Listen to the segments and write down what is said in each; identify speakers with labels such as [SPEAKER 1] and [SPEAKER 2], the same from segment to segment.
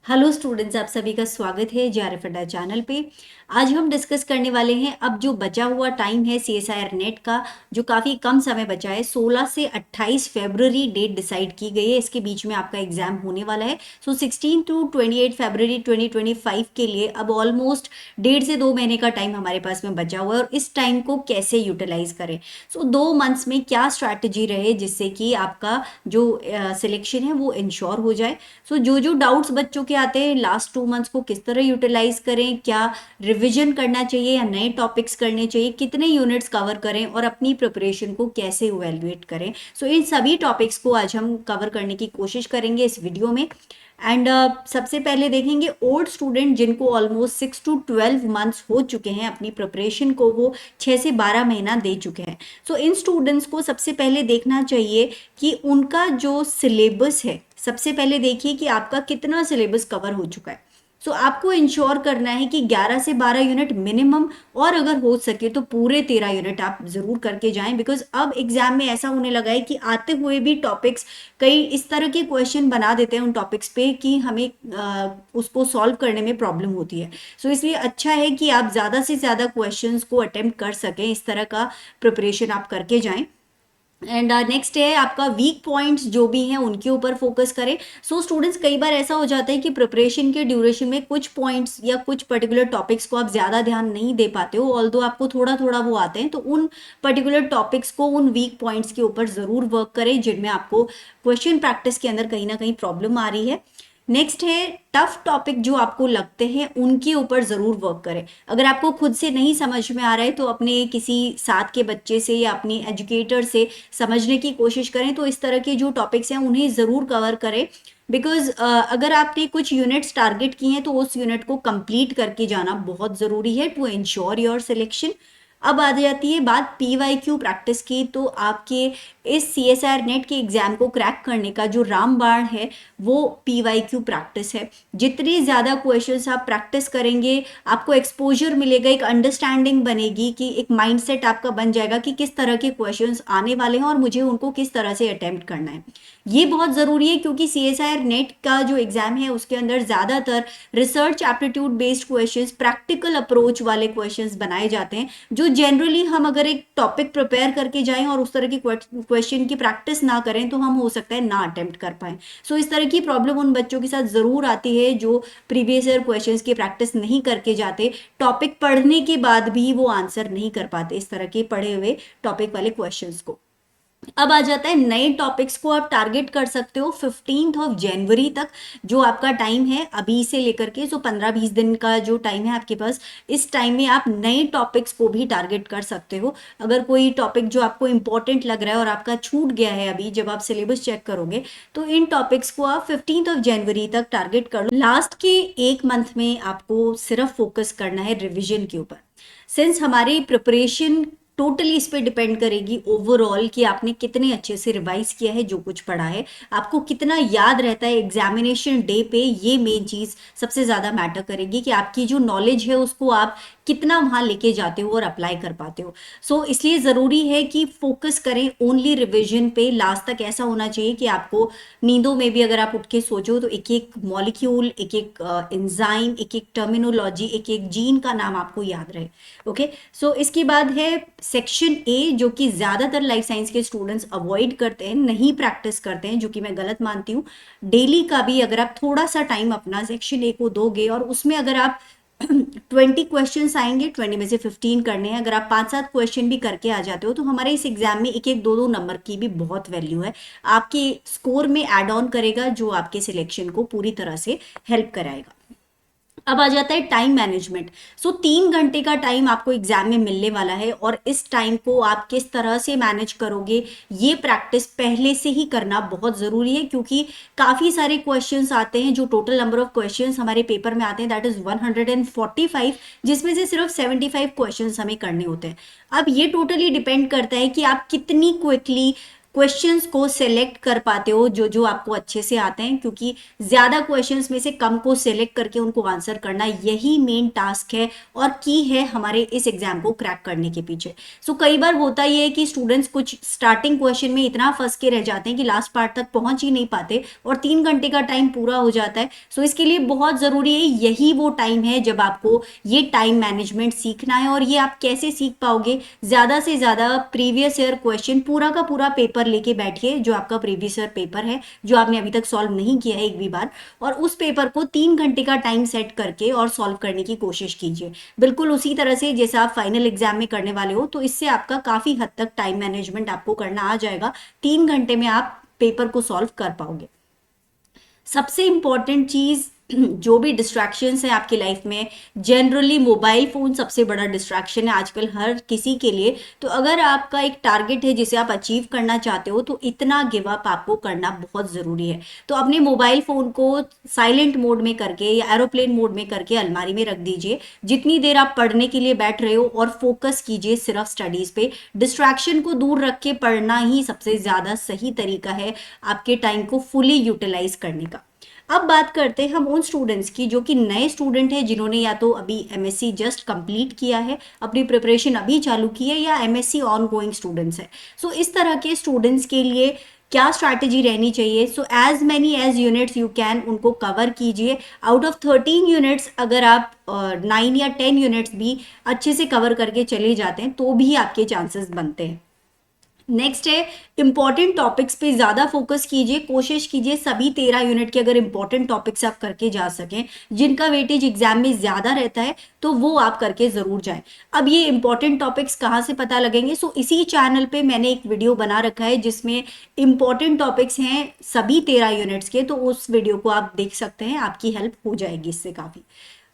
[SPEAKER 1] Hello students, आप सभी का स्वागत है जेआरएफ अड्डा चैनल पे। आज हम डिस्कस करने वाले हैं अब जो बचा हुआ टाइम है सीएसआईआर नेट का, जो काफ़ी कम समय बचा है। 16 से 28 फरवरी डेट डिसाइड की गई है, इसके बीच में आपका एग्जाम होने वाला है। 16 टू 28 फरवरी 2025 के लिए अब ऑलमोस्ट 1.5 से 2 महीने का टाइम हमारे पास में बचा हुआ है, और इस टाइम को कैसे यूटिलाइज करें। 2 मंथ्स में क्या स्ट्रैटेजी रहे जिससे कि आपका जो सिलेक्शन है वो इंश्योर हो जाए। जो जो डाउट्स बच्चों के आते हैं, लास्ट 2 मंथ्स को किस तरह यूटिलाइज करें, क्या रिवीजन करना चाहिए या नए टॉपिक्स करने चाहिए, कितने यूनिट्स कवर करें और अपनी प्रिपरेशन को कैसे इवेल्युएट करें। इन सभी टॉपिक्स को आज हम कवर करने की कोशिश करेंगे इस वीडियो में। एंड सबसे पहले देखेंगे ओल्ड स्टूडेंट जिनको ऑलमोस्ट 6 to 12 मंथ्स हो चुके हैं, अपनी प्रिपरेशन को वो 6 से 12 महीना दे चुके हैं। इन स्टूडेंट्स को सबसे पहले देखना चाहिए कि उनका जो सिलेबस है, सबसे पहले देखिए कि आपका कितना सिलेबस कवर हो चुका है। आपको इंश्योर करना है कि 11 से 12 यूनिट मिनिमम, और अगर हो सके तो पूरे 13 यूनिट आप जरूर करके जाएं। बिकॉज अब एग्जाम में ऐसा होने लगा है कि आते हुए भी टॉपिक्स कई इस तरह के क्वेश्चन बना देते हैं उन टॉपिक्स पे कि हमें उसको सॉल्व करने में प्रॉब्लम होती है। इसलिए अच्छा है कि आप ज़्यादा से ज़्यादा क्वेश्चंस को अटेम्प्ट कर सकें, इस तरह का प्रिपरेशन आप करके जाएं। एंड नेक्स्ट है आपका वीक पॉइंट्स जो भी हैं उनके ऊपर फोकस करें। स्टूडेंट्स, कई बार ऐसा हो जाता है कि प्रिपरेशन के ड्यूरेशन में कुछ पॉइंट्स या कुछ पर्टिकुलर टॉपिक्स को आप ज़्यादा ध्यान नहीं दे पाते हो, ऑल्दो आपको थोड़ा थोड़ा वो आते हैं। तो उन पर्टिकुलर टॉपिक्स को, उन वीक पॉइंट्स के ऊपर ज़रूर वर्क करें जिनमें आपको क्वेश्चन प्रैक्टिस के अंदर कहीं ना कहीं प्रॉब्लम आ रही है। नेक्स्ट है टफ टॉपिक जो आपको लगते हैं उनके ऊपर ज़रूर वर्क करें। अगर आपको खुद से नहीं समझ में आ रहा है तो अपने किसी साथ के बच्चे से या अपनी एजुकेटर से समझने की कोशिश करें। तो इस तरह के जो टॉपिक्स हैं उन्हें ज़रूर कवर करें। बिकॉज अगर आपने कुछ यूनिट्स टारगेट किए हैं तो उस यूनिट को कंप्लीट करके जाना बहुत ज़रूरी है टू इंश्योर योर सिलेक्शन। अब आ जाती है बात PYQ प्रैक्टिस की। तो आपके इस CSIR नेट के एग्जाम को क्रैक करने का जो रामबाण है वो PYQ प्रैक्टिस है। जितने ज़्यादा क्वेश्चंस आप प्रैक्टिस करेंगे, आपको एक्सपोजर मिलेगा, एक अंडरस्टैंडिंग बनेगी, कि एक माइंडसेट आपका बन जाएगा कि किस तरह के क्वेश्चंस आने वाले हैं और मुझे उनको किस तरह से अटेम्प्ट करना है। ये बहुत ज़रूरी है क्योंकि CSIR नेट का जो एग्जाम है उसके अंदर ज़्यादातर research aptitude based questions, practical approach वाले क्वेश्चंस बनाए जाते हैं, जो जनरली हम अगर एक टॉपिक प्रिपेयर करके जाएं और उस तरह की क्वेश्चन की प्रैक्टिस ना करें तो हम हो सकता है ना अटेम्प्ट कर पाएं। इस तरह की प्रॉब्लम उन बच्चों के साथ ज़रूर आती है जो प्रीवियस ईयर क्वेश्चंस की प्रैक्टिस नहीं करके जाते, टॉपिक पढ़ने के बाद भी वो आंसर नहीं कर पाते इस तरह के पढ़े हुए टॉपिक वाले क्वेश्चंस को। अब आ जाता है नए टॉपिक्स को आप टारगेट कर सकते हो 15 जनवरी तक, जो आपका टाइम है अभी से लेकर के। 15-20 दिन का जो टाइम है आपके पास, इस टाइम में आप नए टॉपिक्स को भी टारगेट कर सकते हो। अगर कोई टॉपिक जो आपको इंपॉर्टेंट लग रहा है और आपका छूट गया है अभी जब आप सिलेबस चेक करोगे, तो इन टॉपिक्स को आप 15 जनवरी तक टारगेट कर लो। लास्ट के 1 मंथ में आपको सिर्फ फोकस करना है रिविजन के ऊपर। सिंस हमारी प्रिपरेशन टोटली इस पे डिपेंड करेगी ओवरऑल कि आपने कितने अच्छे से रिवाइज किया है, जो कुछ पढ़ा है आपको कितना याद रहता है एग्जामिनेशन डे पे। ये मेन चीज सबसे ज्यादा मैटर करेगी कि आपकी जो नॉलेज है उसको आप कितना वहां लेके जाते हो और अप्लाई कर पाते हो। इसलिए जरूरी है कि फोकस करें ओनली रिविजन पे। लास्ट तक ऐसा होना चाहिए कि आपको नींदों में भी अगर आप उठ के सोचो तो एक एक मॉलिक्यूल, एक एक एंजाइम, एक एक टर्मिनोलॉजी, एक एक जीन का नाम आपको याद रहे। ओके, इसके बाद है सेक्शन ए, जो कि ज्यादातर लाइफ साइंस के स्टूडेंट्स अवॉइड करते हैं, नहीं प्रैक्टिस करते हैं, जो कि मैं गलत मानती हूँ। डेली का भी अगर आप थोड़ा सा टाइम अपना सेक्शन ए को दोगे और उसमें अगर आप 20 क्वेश्चन आएंगे, 20 में से 15 करने हैं, अगर आप 5-7 क्वेश्चन भी करके आ जाते हो तो हमारे इस एग्जाम में एक एक दो दो नंबर की भी बहुत वैल्यू है, आपके स्कोर में एड ऑन करेगा, जो आपके सिलेक्शन को पूरी तरह से हेल्प कराएगा। अब आ जाता है टाइम मैनेजमेंट। 3 घंटे का टाइम आपको एग्जाम में मिलने वाला है, और इस टाइम को आप किस तरह से मैनेज करोगे ये प्रैक्टिस पहले से ही करना बहुत जरूरी है, क्योंकि काफी सारे क्वेश्चंस आते हैं। जो टोटल नंबर ऑफ क्वेश्चंस हमारे पेपर में आते हैं दैट इज 145, जिसमें से सिर्फ 75 क्वेश्चंस हमें करने होते हैं। अब ये टोटली डिपेंड करता है कि आप कितनी क्विकली क्वेश्चंस को सिलेक्ट कर पाते हो जो जो आपको अच्छे से आते हैं, क्योंकि ज़्यादा क्वेश्चंस में से कम को सिलेक्ट करके उनको आंसर करना, यही मेन टास्क है और की है हमारे इस एग्जाम को क्रैक करने के पीछे। सो कई बार होता ही है कि स्टूडेंट्स कुछ स्टार्टिंग क्वेश्चन में इतना फंस के रह जाते हैं कि लास्ट पार्ट तक पहुंच ही नहीं पाते और 3 घंटे का टाइम पूरा हो जाता है। सो इसके लिए बहुत ज़रूरी है, यही वो टाइम है जब आपको ये टाइम मैनेजमेंट सीखना है। और ये आप कैसे सीख पाओगे, ज़्यादा से ज़्यादा प्रीवियस ईयर क्वेश्चन पूरा का पूरा पेपर लेके बैठिए, जो आपका प्रीवियस ईयर पेपर है जो आपने अभी तक सॉल्व नहीं किया है एक भी बार, और उस पेपर को 3 घंटे का टाइम सेट करके और सॉल्व करने की कोशिश कीजिए, बिल्कुल उसी तरह से जैसा आप फाइनल एग्जाम में करने वाले हो। तो इससे आपका काफ़ी हद तक टाइम मैनेजमेंट आपको करना आ जाएगा, 3 घंटे में आप पेपर को सॉल्व कर पाओगे। सबसे इम्पॉर्टेंट चीज़, जो भी डिस्ट्रैक्शंस हैं आपकी लाइफ में, जनरली मोबाइल फ़ोन सबसे बड़ा डिस्ट्रैक्शन है आजकल हर किसी के लिए। तो अगर आपका एक टारगेट है जिसे आप अचीव करना चाहते हो, तो इतना गिव अप आपको करना बहुत ज़रूरी है। तो अपने मोबाइल फ़ोन को साइलेंट मोड में करके या एरोप्लेन मोड में करके अलमारी में रख दीजिए। जितनी देर आप पढ़ने के लिए बैठ रहे हो और फोकस कीजिए सिर्फ स्टडीज़ पे, डिस्ट्रैक्शन को दूर रख के पढ़ना ही सबसे ज़्यादा सही तरीका है आपके टाइम को फुली यूटिलाइज करने का। अब बात करते हैं हम उन स्टूडेंट्स की जो कि नए स्टूडेंट हैं, जिन्होंने या तो अभी एमएससी जस्ट कंप्लीट किया है, अपनी प्रिपरेशन अभी चालू की है, या एमएससी ऑन गोइंग स्टूडेंट्स है। सो इस तरह के स्टूडेंट्स के लिए क्या स्ट्रैटेजी रहनी चाहिए? So as many as units you can उनको कवर कीजिए। आउट ऑफ 13 यूनिट्स अगर आप 9 या 10 यूनिट्स भी अच्छे से कवर करके चले जाते हैं तो भी आपके चांसेस बनते हैं। नेक्स्ट है, इंपॉर्टेंट टॉपिक्स पे ज़्यादा फोकस कीजिए, कोशिश कीजिए सभी 13 यूनिट के अगर इंपॉर्टेंट टॉपिक्स आप करके जा सकें, जिनका वेटेज एग्जाम में ज़्यादा रहता है, तो वो आप करके ज़रूर जाएं। अब ये इंपॉर्टेंट टॉपिक्स कहाँ से पता लगेंगे? सो इसी चैनल पे मैंने एक वीडियो बना रखा है जिसमें इंपॉर्टेंट टॉपिक्स हैं सभी 13 यूनिट्स के, तो उस वीडियो को आप देख सकते हैं, आपकी हेल्प हो जाएगी इससे काफ़ी।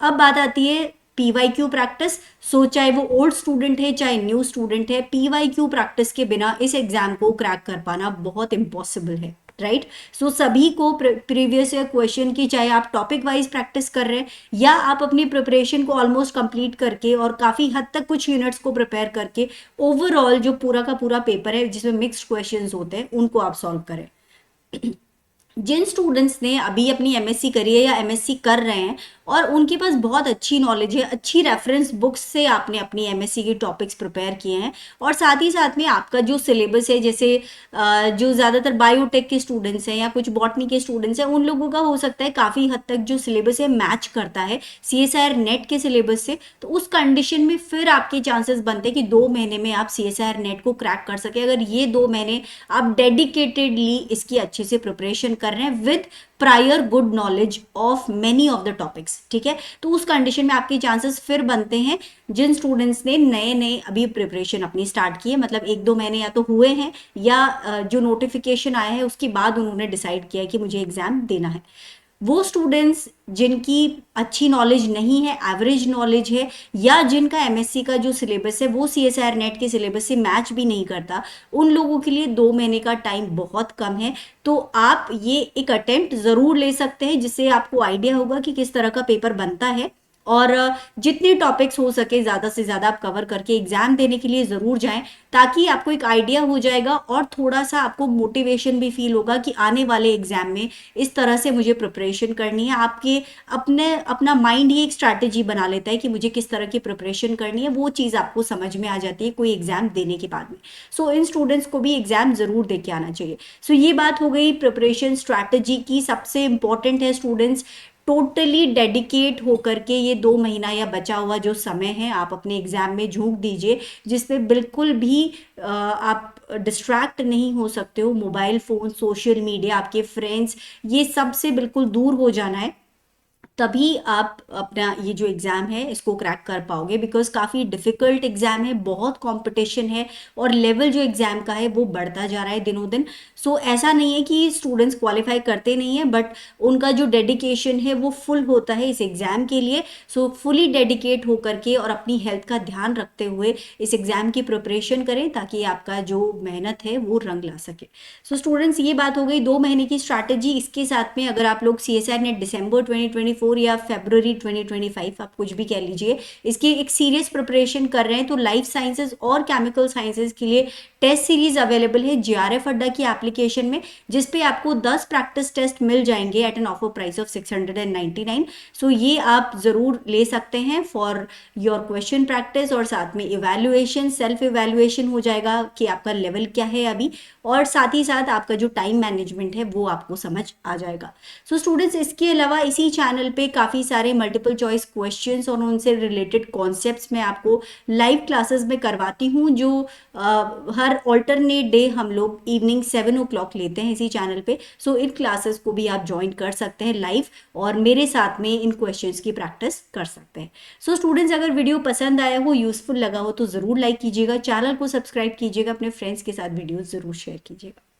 [SPEAKER 1] अब बात आती है PYQ प्रैक्टिस। सो चाहे वो ओल्ड स्टूडेंट है चाहे न्यू स्टूडेंट है, PYQ प्रैक्टिस के बिना इस एग्जाम को क्रैक कर पाना बहुत इम्पॉसिबल है, राइट? सो सभी को प्रीवियस ईयर क्वेश्चन की, चाहे आप टॉपिक वाइज प्रैक्टिस कर रहे हैं या आप अपनी प्रिपरेशन को ऑलमोस्ट कंप्लीट करके और काफ़ी हद तक कुछ यूनिट्स को प्रिपेयर करके, ओवरऑल जो पूरा का पूरा पेपर है जिसमें मिक्स्ड क्वेश्चंस होते हैं, उनको आप सॉल्व करें। जिन स्टूडेंट्स ने अभी अपनी एमएससी करी है या एमएससी कर रहे हैं और उनके पास बहुत अच्छी नॉलेज है, अच्छी रेफरेंस बुक्स से आपने अपनी एमएससी के टॉपिक्स प्रिपेयर किए हैं, और साथ ही साथ में आपका जो सिलेबस है, जैसे जो ज़्यादातर बायोटेक के स्टूडेंट्स हैं या कुछ बॉटनी के स्टूडेंट्स हैं, उन लोगों का हो सकता है काफ़ी हद तक जो सिलेबस है मैच करता है CSIR नेट के सिलेबस से। तो उस कंडीशन में फिर आपके चांसेस बनते हैं कि 2 महीने में आप CSIR नेट को क्रैक कर सके, अगर ये 2 महीने आप डेडिकेटेडली इसकी अच्छे से प्रिपरेशन कर रहे हैं with prior good knowledge of many of the topics, ठीक है? तो उस कंडीशन में आपके चांसेस फिर बनते हैं, जिन स्टूडेंट्स ने नए नए अभी प्रिपरेशन अपनी स्टार्ट की है, मतलब 1-2 महीने या तो हुए हैं या जो नोटिफिकेशन आया है उसके बाद उन्होंने डिसाइड किया है कि मुझे एग्जाम देना है। वो स्टूडेंट्स जिनकी अच्छी नॉलेज नहीं है, एवरेज नॉलेज है, या जिनका एमएससी का जो सिलेबस है वो CSIR नेट के सिलेबस से मैच भी नहीं करता, उन लोगों के लिए 2 महीने का टाइम बहुत कम है। तो आप ये एक अटेम्प्ट ज़रूर ले सकते हैं, जिससे आपको आइडिया होगा कि किस तरह का पेपर बनता है, और जितने टॉपिक्स हो सके ज़्यादा से ज़्यादा आप कवर करके एग्ज़ाम देने के लिए ज़रूर जाएं, ताकि आपको एक आइडिया हो जाएगा और थोड़ा सा आपको मोटिवेशन भी फील होगा कि आने वाले एग्ज़ाम में इस तरह से मुझे प्रिपरेशन करनी है। आपके अपना माइंड ही एक स्ट्रैटेजी बना लेता है कि मुझे किस तरह की प्रिपरेशन करनी है, वो चीज़ आपको समझ में आ जाती है कोई एग्ज़ाम देने के बाद में। सो इन स्टूडेंट्स को भी एग्ज़ाम ज़रूर दे के आना चाहिए। सो ये बात हो गई प्रिपरेशन स्ट्रैटेजी की। सबसे इंपॉर्टेंट है स्टूडेंट्स टोटली डेडिकेट होकर के ये 2 महीना या बचा हुआ जो समय है आप अपने एग्जाम में झोंक दीजिए, जिसमें बिल्कुल भी आप डिस्ट्रैक्ट नहीं हो सकते हो। मोबाइल फ़ोन, सोशल मीडिया, आपके फ्रेंड्स, ये सब से बिल्कुल दूर हो जाना है, तभी आप अपना ये जो एग्ज़ाम है इसको क्रैक कर पाओगे। बिकॉज काफ़ी डिफ़िकल्ट एग्ज़ाम है, बहुत कंपटीशन है और लेवल जो एग्ज़ाम का है वो बढ़ता जा रहा है दिनों दिन। सो ऐसा नहीं है कि स्टूडेंट्स क्वालिफाई करते नहीं हैं, बट उनका जो डेडिकेशन है वो फुल होता है इस एग्ज़ाम के लिए। सो फुली डेडिकेट होकर के और अपनी हेल्थ का ध्यान रखते हुए इस एग्ज़ाम की प्रिपरेशन करें, ताकि आपका जो मेहनत है वो रंग ला सके। सो स्टूडेंट्स, ये बात हो गई 2 महीने की स्ट्रैटेजी। इसके साथ में अगर आप लोग CSIR नेट दिसंबर 2024 2024 या फरवरी 2025, आप कुछ भी कह लीजिए, इसकी एक सीरियस प्रिपरेशन कर रहे हैं तो लाइफ साइंसेज और केमिकल साइंसेज के लिए टेस्ट सीरीज अवेलेबल है JRF अड्डा की एप्लीकेशन में, जिसपे आपको 10 प्रैक्टिस टेस्ट मिल जाएंगे at an offer price of 699। So ये आप ज़रूर ले सकते हैं फॉर योर क्वेश्चन प्रैक्टिस, और साथ में इवैल्यूएशन, सेल्फ इवैल्यूएशन हो जाएगा कि आपका लेवल क्या है अभी, और साथ ही साथ आपका जो टाइम मैनेजमेंट है वो आपको समझ आ जाएगा। सो स्टूडेंट्स, इसके अलावा इसी चैनल पे काफ़ी सारे मल्टीपल चॉइस क्वेश्चंस और उनसे रिलेटेड कॉन्सेप्ट्स मैं आपको लाइव क्लासेस में करवाती हूँ, जो हर ऑल्टरनेट डे हम लोग इवनिंग 7 o'clock लेते हैं इसी चैनल पे। सो इन क्लासेस को भी आप ज्वाइन कर सकते हैं लाइव, और मेरे साथ में इन क्वेश्चंस की प्रैक्टिस कर सकते हैं। सो स्टूडेंट्स, अगर वीडियो पसंद आया हो, यूजफुल लगा हो, तो ज़रूर लाइक कीजिएगा, चैनल को सब्सक्राइब कीजिएगा, अपने फ्रेंड्स के साथ वीडियो ज़रूर शेयर कीजिएगा।